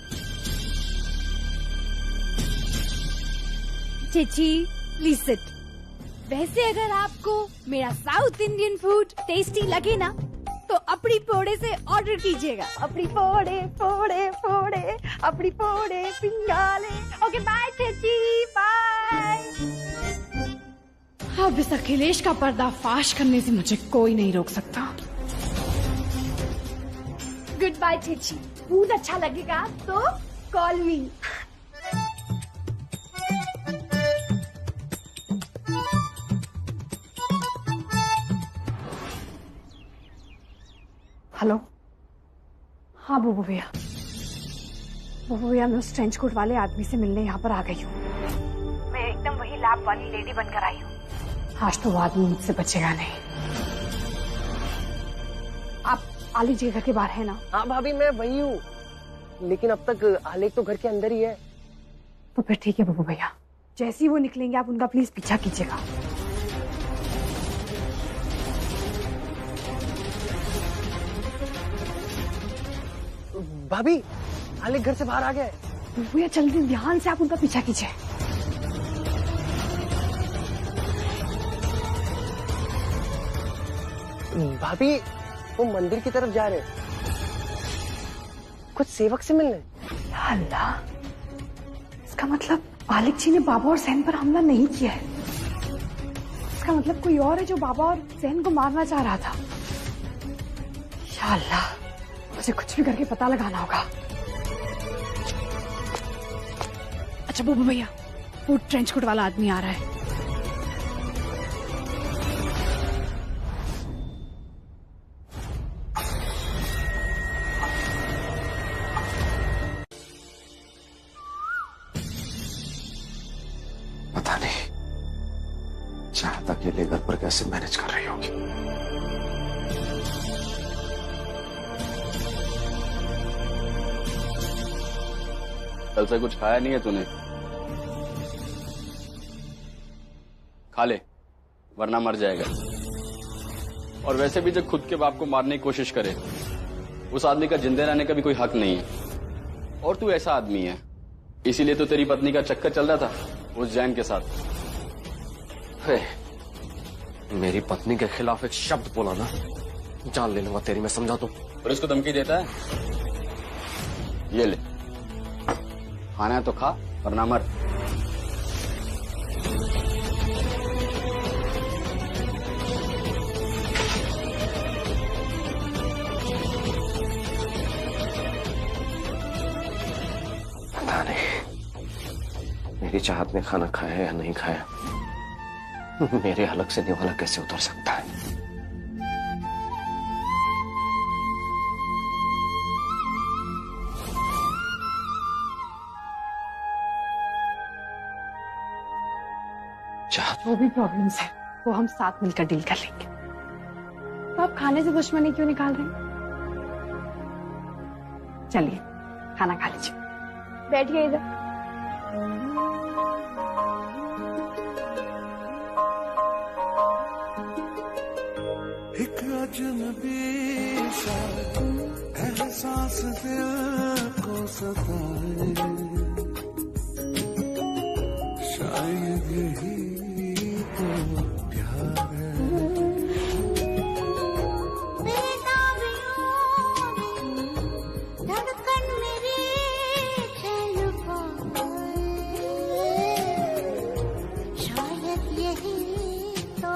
चेची प्लीज सिट। वैसे अगर आपको मेरा साउथ इंडियन फूड टेस्टी लगे ना तो अपनी पोड़े से ऑर्डर कीजिएगा। अपनी पोड़े पोड़े पोड़े, अपनी पोड़े पिंगाले। ओके बाय चेची, बाय। अब इस अखिलेश का पर्दाफाश करने से मुझे कोई नहीं रोक सकता। गुड बाय चेची, फूड अच्छा लगेगा तो कॉल मी। हेलो, हाँ बुबू भैया, बुबू भैया मैं उस ट्रेंच कोट वाले आदमी से मिलने यहाँ पर आ गई हूँ। मैं एकदम वही लैब वाली लेडी बनकर आई हूँ। आज तो वो आदमी मुझसे बचेगा नहीं। आप आलिक जी के घर के बाहर है ना? हाँ भाभी मैं वही हूँ, लेकिन अब तक आलेख तो घर के अंदर ही है। तो फिर ठीक है बुबू भैया, जैसे ही वो निकलेंगे आप उनका प्लीज पीछा कीजिएगा। भाभी आलेख घर से बाहर आ गया है। भैया जल्दी ध्यान से आप उनका पीछा कीजिए। भाभी वो मंदिर की तरफ जा रहे हैं, कुछ सेवक से मिलने। अल्लाह, इसका मतलब आलिक जी ने बाबा और सैन पर हमला नहीं किया है। इसका मतलब कोई और है जो बाबा और सैन को मारना चाह रहा था। या अल्लाह, मुझे कुछ भी करके पता लगाना होगा। अच्छा बुबू भैया, वो ट्रेंच कोट वाला आदमी आ रहा है। पता नहीं चाहत अकेले घर पर कैसे मैनेज कर रही होगी। कल से कुछ खाया नहीं है तूने? खा ले वरना मर जाएगा। और वैसे भी जो खुद के बाप को मारने की कोशिश करे उस आदमी का जिंदे रहने का भी कोई हक नहीं है। और तू ऐसा आदमी है, इसीलिए तो तेरी पत्नी का चक्कर चल रहा था उस जैन के साथ। मेरी पत्नी के खिलाफ एक शब्द बोला ना, जान ले लूंगा तेरी, मैं समझा दूं। और इसको धमकी देता है। ये ले, खाना है तो खा वरना मर। पता नहीं मेरी चाहत ने खाना खाया या नहीं खाया, मेरे हलक से निवाला कैसे उतर सकता है। जो भी प्रॉब्लम्स है वो हम साथ मिलकर डील कर लेंगे। तो आप खाने से दुश्मनी क्यों निकाल रहे हैं? चलिए खाना खा लीजिए, बैठिए इधर। एक अजनबी सा एहसास दिल को सताए, शायद यही तो प्यार है। धड़कन मेरी चल पाए, शायद यही तो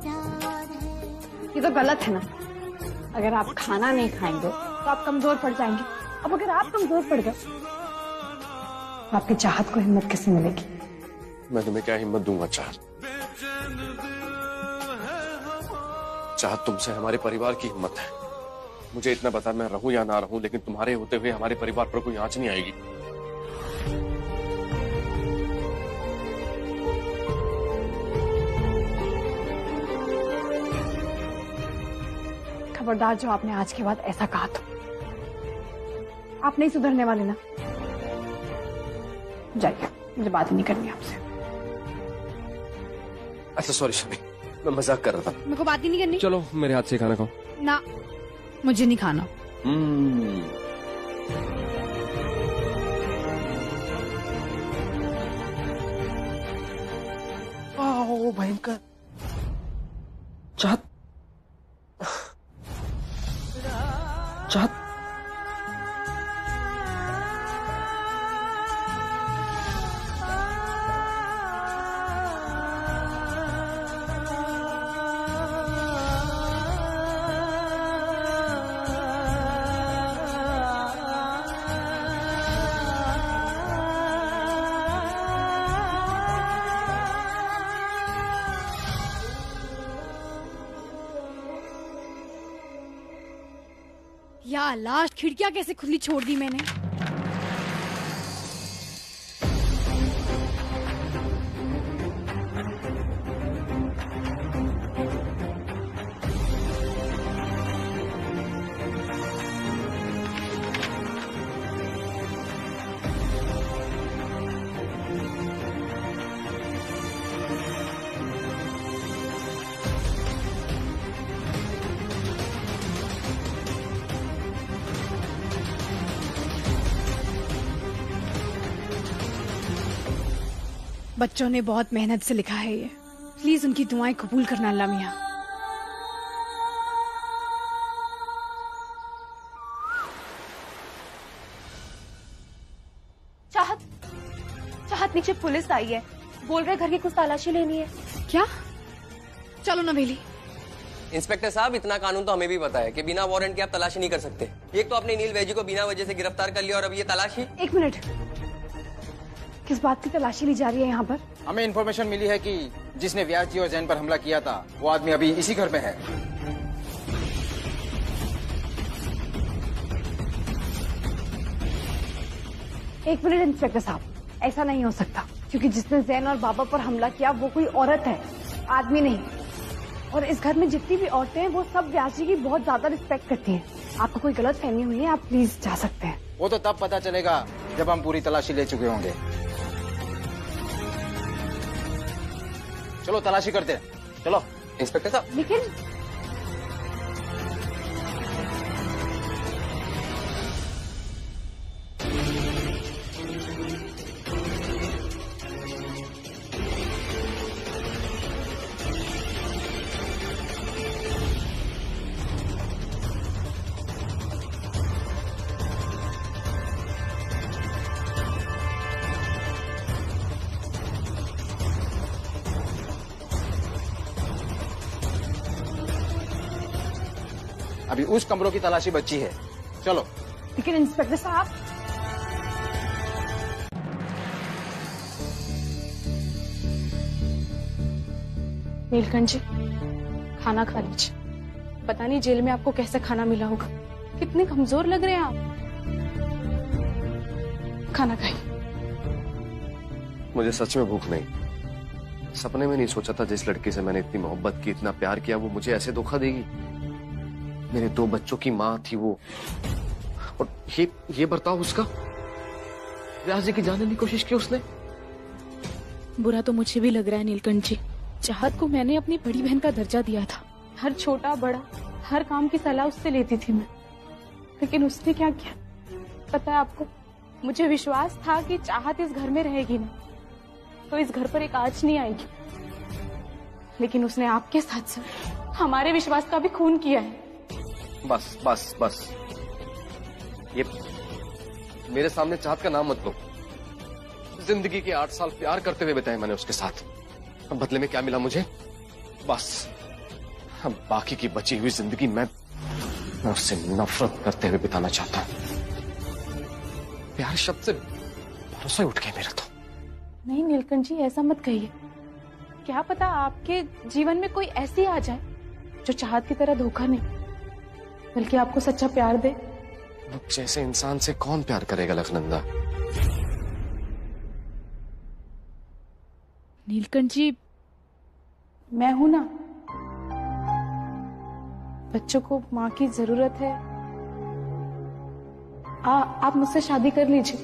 प्यार है। ये तो गलत है ना, अगर आप खाना नहीं खाएंगे तो आप कमजोर पड़ जाएंगे। अब अगर आप कमजोर पड़ गए तो आपकी चाहत को हिम्मत किससे मिलेगी? मैं तुम्हें क्या हिम्मत दूंगा चाहत? चाहत तुमसे हमारे परिवार की हिम्मत है। मुझे इतना पता, मैं रहूं या ना रहूं, लेकिन तुम्हारे होते हुए हमारे परिवार पर कोई आंच नहीं आएगी। खबरदार जो आपने आज के बाद ऐसा कहा तो आप नहीं सुधरने वाले ना। जाइए, मुझे बात नहीं करनी आपसे। अच्छा सॉरी शमी, मैं मजाक कर रहा था। मेरे को बात ही नहीं करनी। चलो मेरे हाथ से खाना खाओ। ना, मुझे नहीं खाना। आओ भयंकर। चाहत चाहत या लास्ट खिड़कियां कैसे खुली छोड़ दी मैंने। बच्चों ने बहुत मेहनत से लिखा है ये, प्लीज उनकी दुआएं कबूल करना अल्लाह मियां। चाहत नीचे पुलिस आई है, बोल रहे घर की कुछ तलाशी लेनी है। क्या? चलो नवेली। इंस्पेक्टर साहब, इतना कानून तो हमें भी पता है कि बिना वारंट के आप तलाशी नहीं कर सकते। एक तो आपने नील वैजी को बिना वजह से गिरफ्तार कर लिया और अब ये तलाशी। एक मिनट, किस बात की तलाशी ली जा रही है यहाँ पर? हमें इन्फॉर्मेशन मिली है कि जिसने व्यास जी और जैन पर हमला किया था वो आदमी अभी इसी घर में है। एक मिनट इंस्पेक्टर साहब, ऐसा नहीं हो सकता, क्योंकि जिसने जैन और बाबा पर हमला किया वो कोई औरत है, आदमी नहीं। और इस घर में जितनी भी औरतें हैं वो सब व्यास जी की बहुत ज्यादा रिस्पेक्ट करती हैं। आपको कोई गलत फहमी हुई है, आप प्लीज जा सकते हैं। वो तो तब पता चलेगा जब हम पूरी तलाशी ले चुके होंगे। चलो तलाशी करते हैं, चलो। इंस्पेक्टर साहब, लेकिन अभी उस कमरों की तलाशी बची है। चलो। लेकिन इंस्पेक्टर साहब, नीलकंठ जी, खाना खा लीजिए। पता नहीं जेल में आपको कैसा खाना मिला होगा, कितने कमजोर लग रहे हैं आप। खाना खाइए। मुझे सच में भूख नहीं। सपने में नहीं सोचा था जिस लड़की से मैंने इतनी मोहब्बत की, इतना प्यार किया, वो मुझे ऐसे धोखा देगी। मेरे 2 बच्चों की माँ थी वो, और ये बर्ताव उसका। व्यास जी की जाने की कोशिश की उसने। बुरा तो मुझे भी लग रहा है नीलकंठ जी। चाहत को मैंने अपनी बड़ी बहन का दर्जा दिया था। हर छोटा बड़ा हर काम की सलाह उससे लेती थी मैं, लेकिन उसने क्या किया पता है आपको? मुझे विश्वास था कि चाहत इस घर में रहेगी ना, तो इस घर पर एक आंच नहीं आएगी, लेकिन उसने आपके साथ साथ हमारे विश्वास का भी खून किया है। बस बस बस, ये मेरे सामने चाहत का नाम मत लो। जिंदगी के 8 साल प्यार करते हुए बिताए मैंने उसके साथ। अब बदले में क्या मिला मुझे? बस अब बाकी की बची हुई जिंदगी मैं उससे नफरत करते हुए बिताना चाहता हूं। प्यार शब्द से भरोसा उठ गया मेरा तो। नहीं नीलकंठ जी, ऐसा मत कहिए। क्या पता आपके जीवन में कोई ऐसी आ जाए जो चाहत की तरह धोखा नहीं, बल्कि आपको सच्चा प्यार दे। मुझ जैसे इंसान से कौन प्यार करेगा लखनंदा? नीलकंठ जी, मैं हूं ना। बच्चों को माँ की जरूरत है। आप मुझसे शादी कर लीजिए।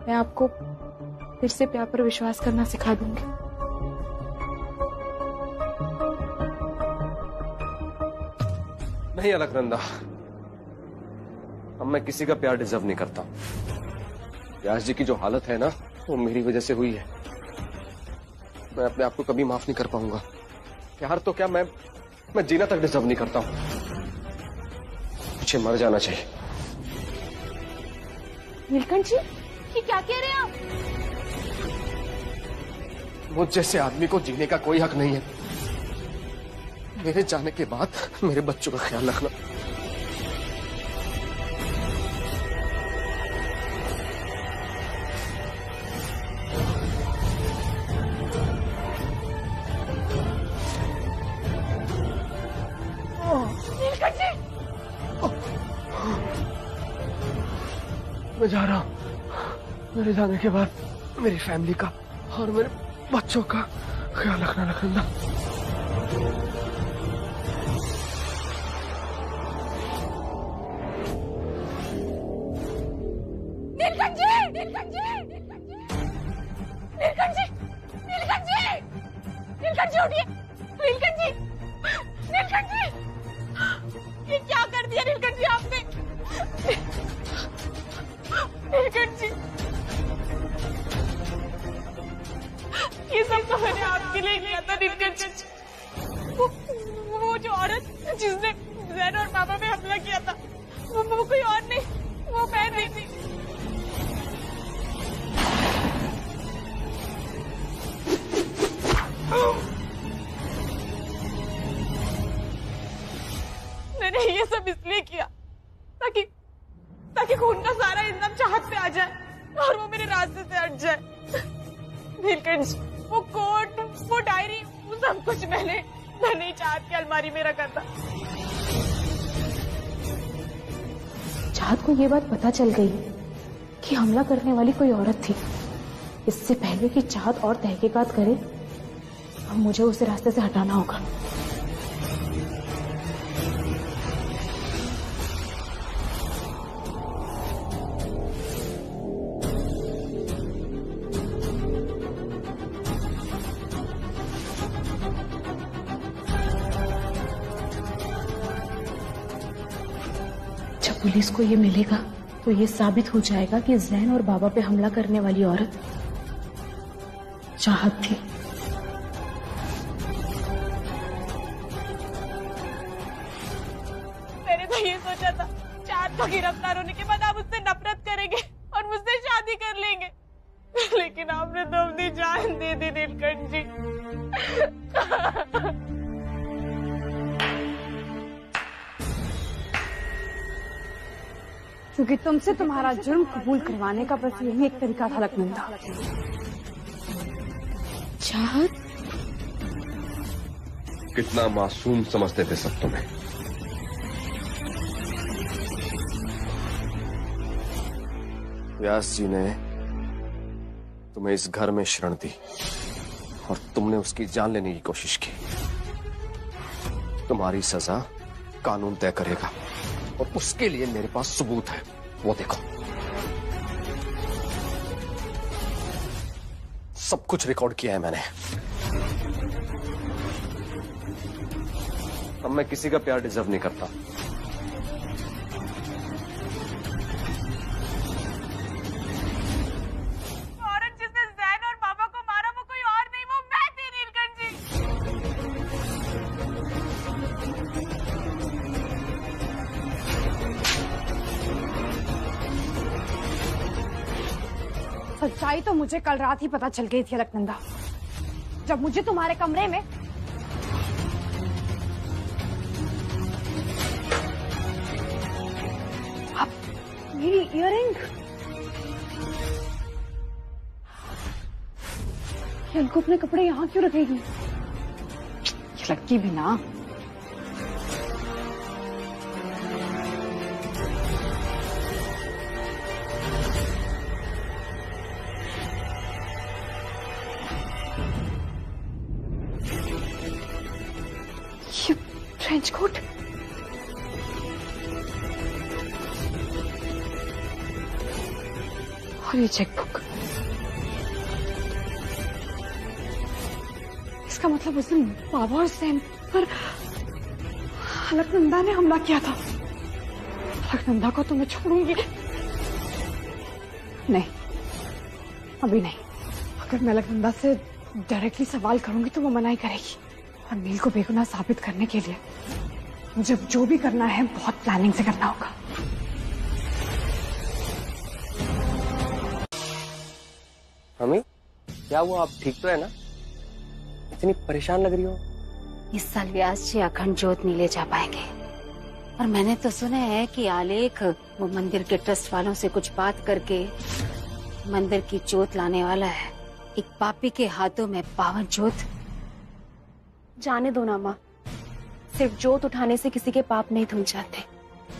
मैं आपको फिर से प्यार पर विश्वास करना सिखा दूंगी। नहीं अलकनंदा, अब मैं किसी का प्यार डिजर्व नहीं करता। व्यास जी की जो हालत है ना, वो मेरी वजह से हुई है। मैं अपने आप को कभी माफ नहीं कर पाऊंगा। प्यार तो क्या, मैं जीना तक डिजर्व नहीं करता हूं। मुझे मर जाना चाहिए। नीलकंठ जी, ये क्या कह रहे हैं आप? मुझ जैसे आदमी को जीने का कोई हक नहीं है। मेरे जाने के बाद मेरे बच्चों का ख्याल रखना। मैं जा रहा हूं। मेरे जाने के बाद मेरी फैमिली का और मेरे बच्चों का ख्याल रखना लखनंदा। नीलकंठ जी, नीलकंठ जी, नीलकंठ जी, नीलकंठ जी, नीलकंठ जी उठिए। नीलकंठ जी, नीलकंठ जी, ये क्या कर दिया नीलकंठ जी आपने? नीलकंठ जी, ये सब तो मैंने आपके लिए किया था नीलकंठ जी। वो जो औरत जिसने जैन और बाबा पे हमला किया था, वो कोई और नहीं, वो मैं नहीं थी। मैंने ये सब इसलिए किया ताकि खून का सारा इल्जाम चाहत पे आ जाए और वो मेरे रास्ते से हट जाए। नीलकंठ जी, वो कोट, वो डायरी, वो सब कुछ मैंने चाहत की अलमारी में रखा था। चाहत को ये बात पता चल गई कि हमला करने वाली कोई औरत थी। इससे पहले कि चाहत और तहकीकात करे, अब मुझे उसे रास्ते से हटाना होगा। जब पुलिस को ये मिलेगा तो ये साबित हो जाएगा कि जैन और बाबा पे हमला करने वाली औरत चाहत थी। मैंने तो ये सोचा था चाहत का गिरफ्तार होने के बाद आप उससे नफरत करेंगे और मुझसे शादी कर लेंगे, लेकिन आपने तो अपनी जान दे दी नीलकंठ जी। क्योंकि तुमसे तुम्हारा जुर्म कबूल करवाने का बस यही एक तरीका था अलकनंदा। चाहत? कितना मासूम समझते थे सब तुम्हें। व्यास जी ने तुम्हें इस घर में शरण दी और तुमने उसकी जान लेने की कोशिश की। तुम्हारी सजा कानून तय करेगा और उसके लिए मेरे पास सबूत है, वो देखो। सब कुछ रिकॉर्ड किया है मैंने। अब मैं किसी का प्यार डिजर्व नहीं करता। औरत जिसने जैन और बाबा को मारा वो कोई और नहीं, वो मैं थी नीलकंठ जी। सच्चाई तो मुझे कल रात ही पता चल गई थी अलकनंदा, जब मुझे तुम्हारे कमरे में मेरी इयररिंग, इनको अपने कपड़े यहाँ क्यों रखेगी? ये लड़की भी ना। ये ट्रेंच कोट, और ये चेकबुक। इसका मतलब उस दिन बाबा और सैम पर अलकनंदा ने हमला किया था। अलकनंदा को तो मैं छोड़ूंगी नहीं, अभी नहीं। अगर मैं अलकनंदा से डायरेक्टली सवाल करूंगी तो वो मना ही करेगी, और नील को बेगुनाह साबित करने के लिए मुझे जो भी करना है बहुत प्लानिंग से करना होगा। हमें क्या हुआ? आप ठीक तो है ना? इतनी परेशान लग रही हो। इस साल व्यास जी अखंड ज्योत नहीं ले जा पाएंगे, और मैंने तो सुना है कि आलेख वो मंदिर के ट्रस्ट वालों से कुछ बात करके मंदिर की ज्योत लाने वाला है। एक पापी के हाथों में पावन ज्योत। जाने दो ना माँ, सिर्फ जोत उठाने से किसी के पाप नहीं धुल जाते।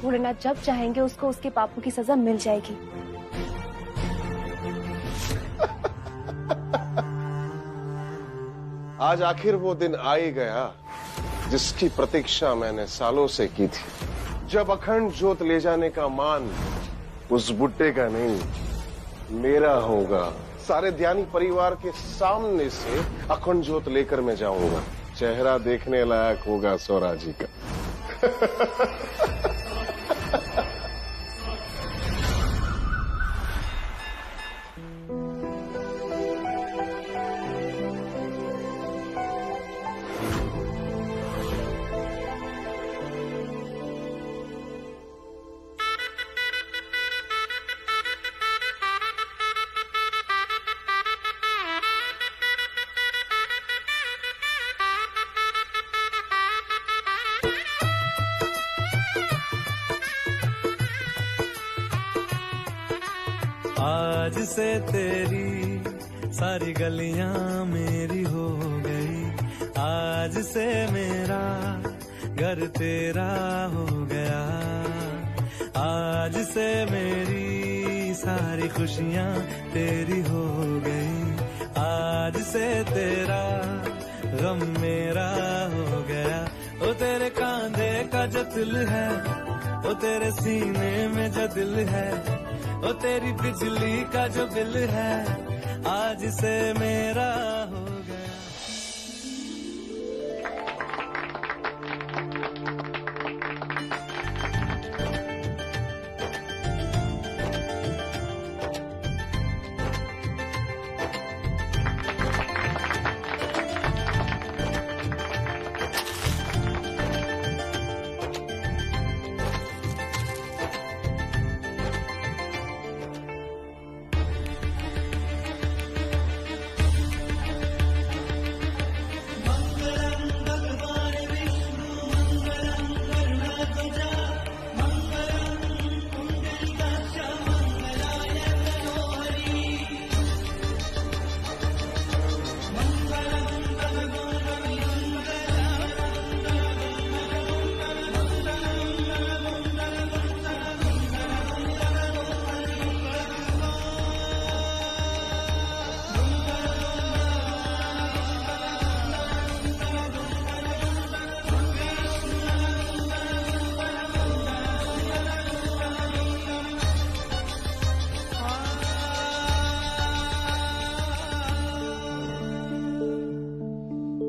भोलेनाथ जब चाहेंगे उसको उसके पापों की सजा मिल जाएगी। आज आखिर वो दिन आ ही गया जिसकी प्रतीक्षा मैंने सालों से की थी, जब अखंड ज्योत ले जाने का मान उस बुड्ढे का नहीं मेरा होगा। सारे ध्यानी परिवार के सामने से अखंड ज्योत लेकर मैं जाऊंगा। चेहरा देखने लायक होगा सौरा जी का। आज से तेरी सारी गलियां मेरी हो गई, आज से मेरा घर तेरा हो गया, आज से मेरी सारी खुशियां तेरी हो गई, आज से तेरा गम मेरा हो गया। ओ तेरे कांधे का जो दिल है, ओ तेरे सीने में जो दिल है, ओ तेरी बिजली का जो बिल है, आज से मेरा हो गया।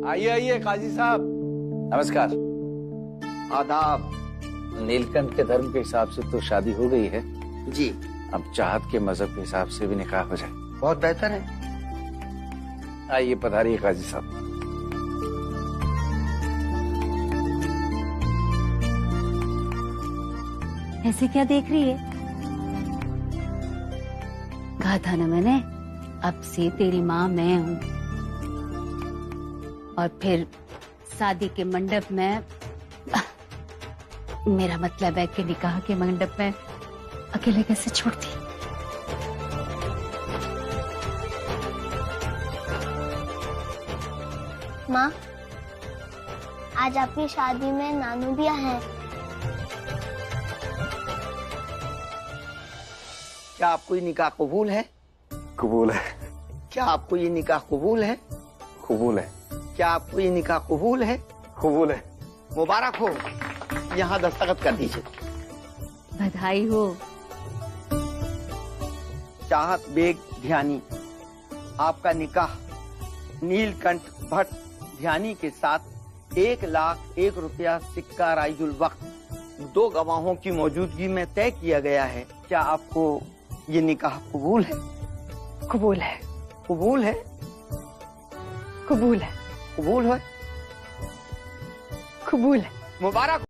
आइए आइए काजी साहब। नमस्कार। आदाब। नीलकंठ के धर्म के हिसाब से तो शादी हो गई है जी। अब चाहत के मजहब के हिसाब से भी निकाह हो जाए। बहुत बेहतर है। आइए पधारिए काजी साहब। ऐसे क्या देख रही है? कहा था ना मैंने, अब से तेरी माँ मैं हूँ। और फिर शादी के मंडप में, मेरा मतलब है कि निकाह के मंडप में अकेले कैसे छोड़ती। माँ, आज आपकी शादी में नानू भी आए हैं। क्या आपको ये निकाह कबूल है? कबूल है। क्या आपको ये निकाह कबूल है? कबूल है। क्या आपको ये निकाह कबूल है? कबूल है। मुबारक हो। यहाँ दस्तखत कर दीजिए। बधाई हो। चाहत बेग ध्यानी, आपका निकाह नीलकंठ भट्ट ध्यानी के साथ 1,01,000 रुपया सिक्का राइजुल वक्त 2 गवाहों की मौजूदगी में तय किया गया है। क्या आपको ये निकाह कबूल है? कबूल है। कबूल है। कबूल है। कबूल है। कबूल है। मुबारक।